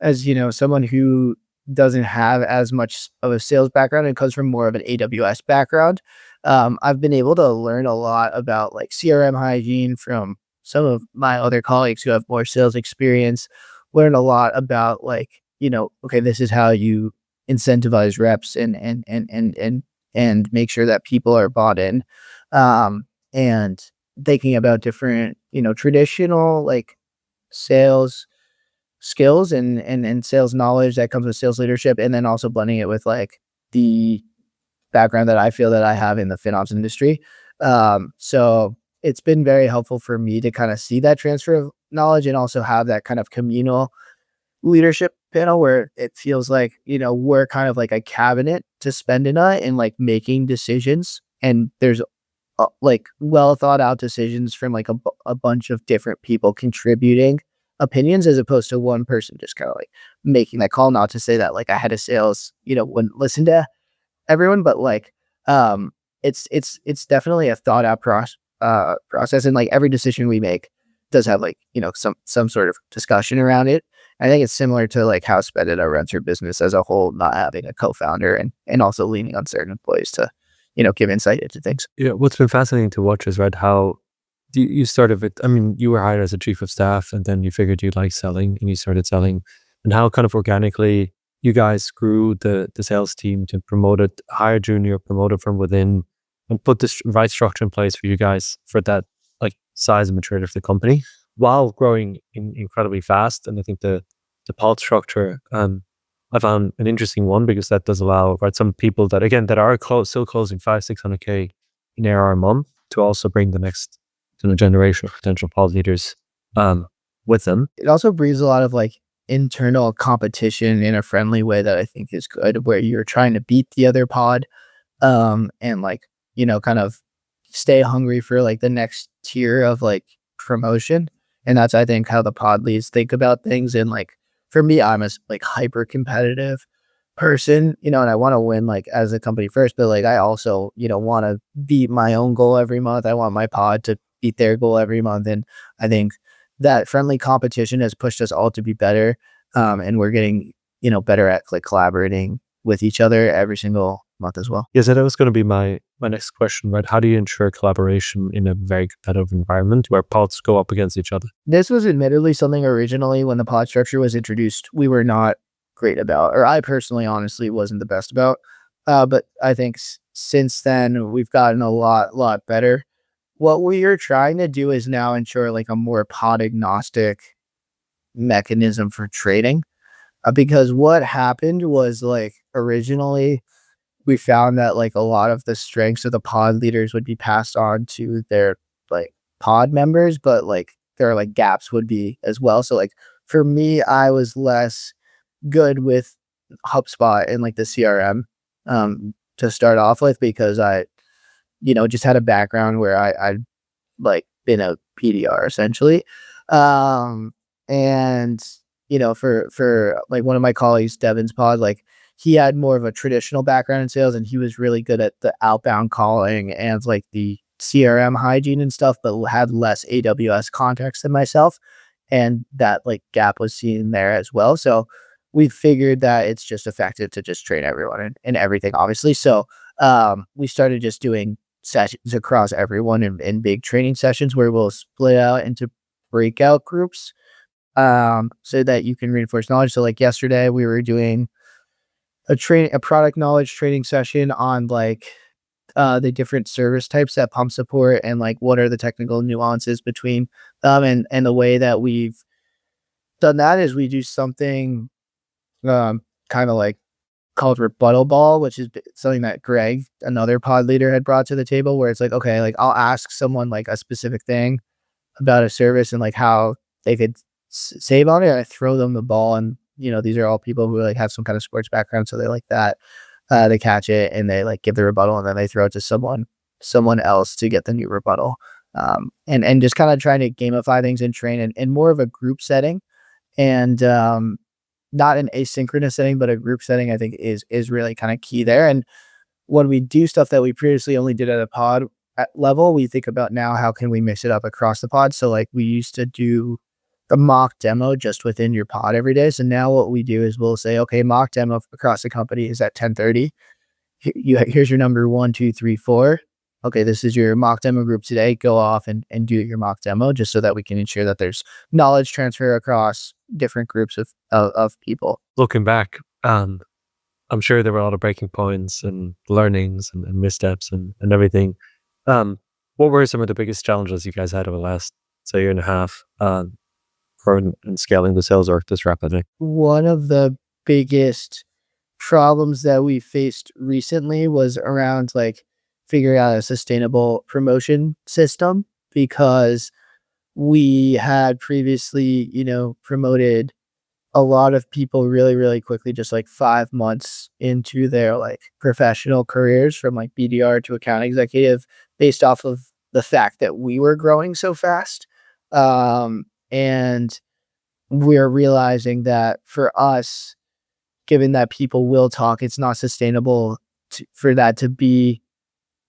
as you know, someone who doesn't have as much of a sales background and comes from more of an AWS background, I've been able to learn a lot about like CRM hygiene from some of my other colleagues who have more sales experience. Learn a lot about like, okay, this is how you incentivize reps and make sure that people are bought in, and thinking about different, traditional like sales skills and sales knowledge that comes with sales leadership, and then also blending it with like the background that I feel that I have in the FinOps industry. So it's been very helpful for me to kind of see that transfer of knowledge, and also have that kind of communal leadership panel where it feels like, we're kind of like a cabinet to spend in and like making decisions. And there's like well thought out decisions from like a bunch of different people contributing opinions, as opposed to one person just kind of like making that call. Not to say that like I had a sales, wouldn't listen to everyone, but like, it's definitely a thought out process. And like every decision we make does have like, some sort of discussion around it. I think it's similar to like how Spedita runs her business as a whole, not having a co-founder and also leaning on certain employees to, give insight into things. Yeah, what's been fascinating to watch is, right, how you started with, you were hired as a chief of staff, and then you figured you liked selling and you started selling, and how kind of organically you guys grew the sales team to promote it, hire junior, promote it from within, and put this right structure in place for you guys for that like size and maturity of the company while growing incredibly fast. And I think the pod structure, I found an interesting one because that does allow, right, some people that are still closing 500-600K in ARR a month to also bring the next generation of potential pod leaders with them. It also breeds a lot of like internal competition in a friendly way that I think is good, where you're trying to beat the other pod, and like, kind of stay hungry for like the next tier of like promotion. And that's, I think, how the pod leads think about things. And like, for me, I'm a like hyper competitive person, and I want to win like as a company first, but like I also, want to beat my own goal every month. I want my pod to beat their goal every month. And I think that friendly competition has pushed us all to be better. And we're getting, better at like collaborating with each other every single month as well. Yeah, so that was going to be my next question, right? How do you ensure collaboration in a very competitive environment where pods go up against each other? This was admittedly something originally when the pod structure was introduced, we were not great about, or I personally honestly wasn't the best about. But I think since then we've gotten a lot better. What we are trying to do is now ensure like a more pod agnostic mechanism for trading. Because what happened was like originally we found that like a lot of the strengths of the pod leaders would be passed on to their like pod members, but like there are like gaps would be as well. So like for me, I was less good with HubSpot and like the CRM to start off with, because I, just had a background where I'd like been a PDR essentially. Um and for like one of my colleagues, Devin's pod, like he had more of a traditional background in sales and he was really good at the outbound calling and like the CRM hygiene and stuff, but had less AWS context than myself. And that like gap was seen there as well. So we figured that it's just effective to just train everyone and everything, obviously. So we started just doing sessions across everyone in big training sessions where we'll split out into breakout groups, so that you can reinforce knowledge. So like yesterday we were doing a product knowledge training session on like the different service types that pump support and like what are the technical nuances between them. And the way that we've done that is we do something kind of like called rebuttal ball, which is something that Greg, another pod leader, had brought to the table, where it's like, okay, like I'll ask someone like a specific thing about a service and like how they could save on it. And I throw them the ball, and these are all people who like have some kind of sports background, so they like that. They catch it and they like give the rebuttal, and then they throw it to someone else to get the new rebuttal. And just kind of trying to gamify things and train in more of a group setting, and not an asynchronous setting, but a group setting, I think is really kind of key there. And when we do stuff that we previously only did at a pod level, we think about now how can we mix it up across the pod. So like we used to do a mock demo just within your pod every day. So now what we do is we'll say, okay, mock demo across the company is at 10:30. Here's your number 1, 2, 3, 4. Okay, this is your mock demo group today. Go off and do your mock demo, just so that we can ensure that there's knowledge transfer across different groups of people. Looking back, I'm sure there were a lot of breaking points and learnings and missteps and everything. What were some of the biggest challenges you guys had over the last, say, year and a half for in scaling the sales org this rapidly? One of the biggest problems that we faced recently was around like figuring out a sustainable promotion system, because we had previously, promoted a lot of people really, really quickly, just like 5 months into their like professional careers, from like BDR to account executive, based off of the fact that we were growing so fast. And we're realizing that for us, given that people will talk, it's not sustainable for that to be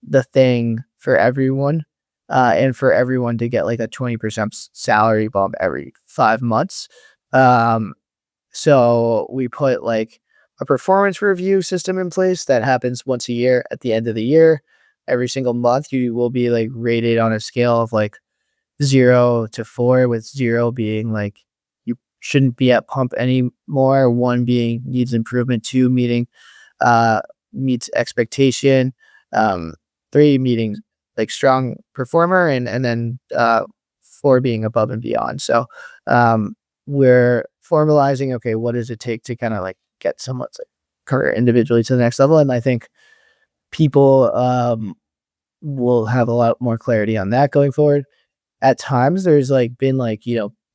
the thing for everyone, and for everyone to get like a 20% salary bump every 5 months. So we put like a performance review system in place that happens once a year at the end of the year. Every single month, you will be like rated on a scale of like 0 to 4, with 0 being like you shouldn't be at pump anymore, 1 being needs improvement, 2 meets expectation, 3 meeting like strong performer, and then for being above and beyond. So we're formalizing, okay, what does it take to kind of like get someone's like career individually to the next level? And I think people will have a lot more clarity on that going forward. At times there's like been like,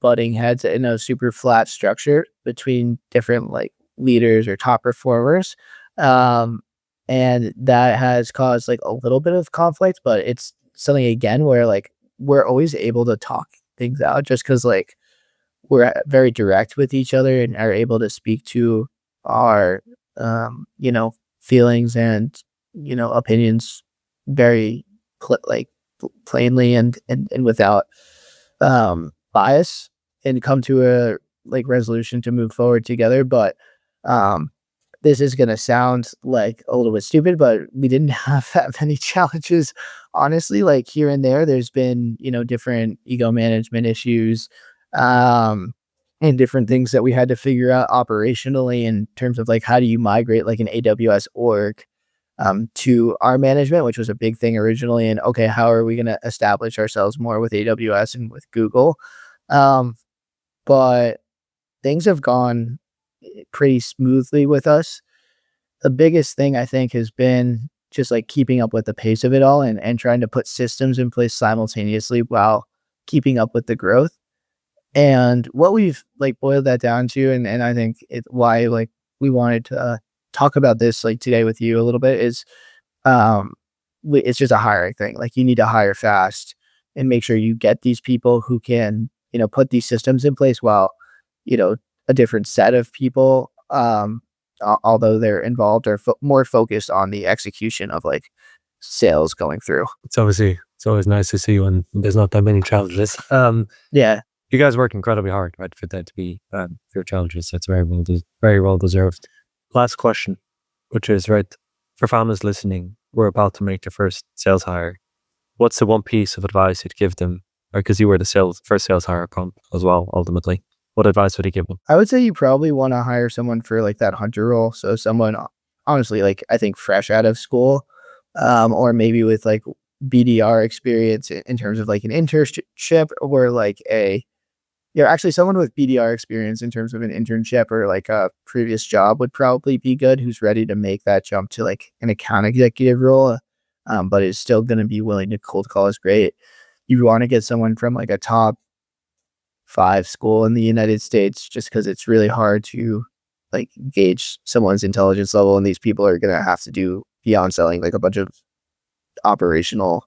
butting heads in a super flat structure between different like leaders or top performers. Um, and that has caused like a little bit of conflict, but it's something again where like we're always able to talk things out just because like we're very direct with each other and are able to speak to our feelings and opinions very plainly and without bias, and come to a like resolution to move forward together. But um this is gonna sound like a little bit stupid, but we didn't have that many challenges. Honestly, like here and there, there's been, different ego management issues, um, and different things that we had to figure out operationally in terms of like how do you migrate like an AWS org to our management, which was a big thing originally. And okay, how are we gonna establish ourselves more with AWS and with Google? Um, but things have gone pretty smoothly with us. The biggest thing I think has been just like keeping up with the pace of it all and trying to put systems in place simultaneously while keeping up with the growth. And what we've like boiled that down to, and I think why like we wanted to talk about this like today with you a little bit is um it's just a hiring thing. Like you need to hire fast and make sure you get these people who can, put these systems in place while, you know, a different set of people, although they're involved, are more focused on the execution of like sales going through. It's always nice to see when there's not that many challenges. Yeah. You guys work incredibly hard, right, for that to be your challenges. That's very well deserved. Last question, which is right for founders listening, we're about to make their first sales hire. What's the one piece of advice you'd give them? Or because you were the first sales hire as well, ultimately, what advice would you give them? I would say you probably want to hire someone for like that hunter role. So someone honestly, like I think fresh out of school, or maybe with like BDR experience in terms of like an internship or like actually someone with BDR experience in terms of an internship or like a previous job would probably be good, who's ready to make that jump to like an account executive role, but is still going to be willing to cold call is great. You want to get someone from like a top 5 school in the United States just because it's really hard to like gauge someone's intelligence level. And these people are going to have to do beyond selling like a bunch of operational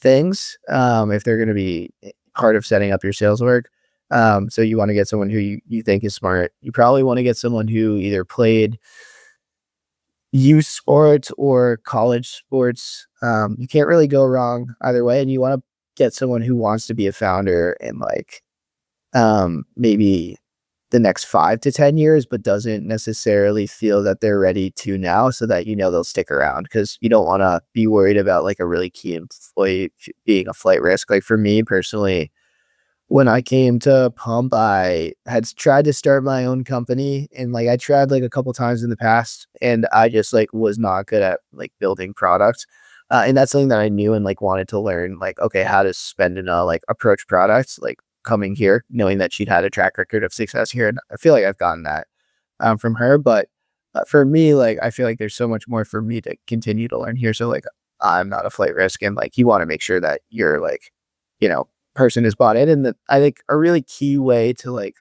things if they're going to be part of setting up your sales work. So you want to get someone who you think is smart. You probably want to get someone who either played youth sports or college sports. You can't really go wrong either way. And you want to get someone who wants to be a founder in like maybe the next 5 to 10 years, but doesn't necessarily feel that they're ready to now, so that they'll stick around, because you don't want to be worried about like a really key employee being a flight risk. Like for me personally, when I came to Pump, I had tried to start my own company, and like I tried like a couple times in the past, and I just like was not good at like building products. And that's something that I knew and like wanted to learn, like, okay, how to spend and like approach products, like coming here, knowing that she'd had a track record of success here. And I feel like I've gotten that from her. But for me, like, I feel like there's so much more for me to continue to learn here. So like, I'm not a flight risk, and like, you want to make sure that you're like, person is bought in. And that I think a really key way to like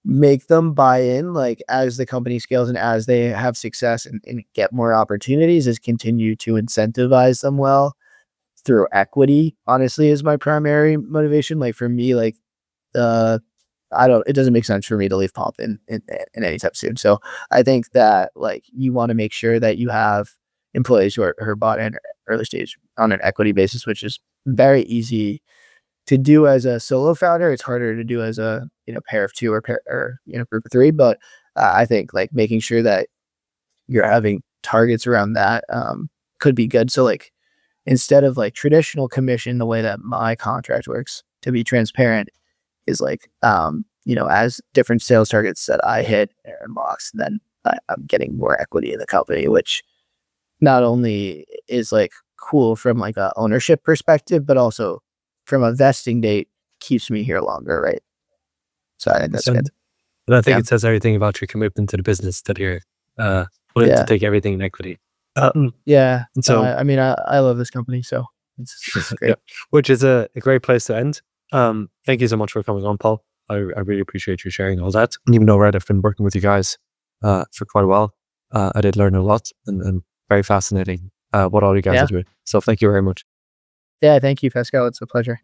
make them buy in, like as the company scales and as they have success and get more opportunities, is continue to incentivize them well through equity. Honestly, is my primary motivation. Like for me, like it doesn't make sense for me to leave Pump in anytime soon. So I think that like you want to make sure that you have employees who are bought in early stage on an equity basis, which is very easy to do as a solo founder. It's harder to do as a pair of 2 or group of 3. But I think like making sure that you're having targets around that could be good. So like, instead of like traditional commission, the way that my contract works, to be transparent, is like as different sales targets that I hit or unlocks, then I'm getting more equity in the company, which not only is like cool from like a ownership perspective, but also from a vesting date keeps me here longer, right? So I think that's good. And I think it says everything about your commitment to the business that you're willing to take everything in equity. Yeah. So I mean, I love this company, so it's great. Which is a great place to end. Thank you so much for coming on, Paul. I really appreciate you sharing all that. And even though I've been working with you guys for quite a while, I did learn a lot and very fascinating what all you guys are doing. So thank you very much. Yeah, thank you, Pascal. It's a pleasure.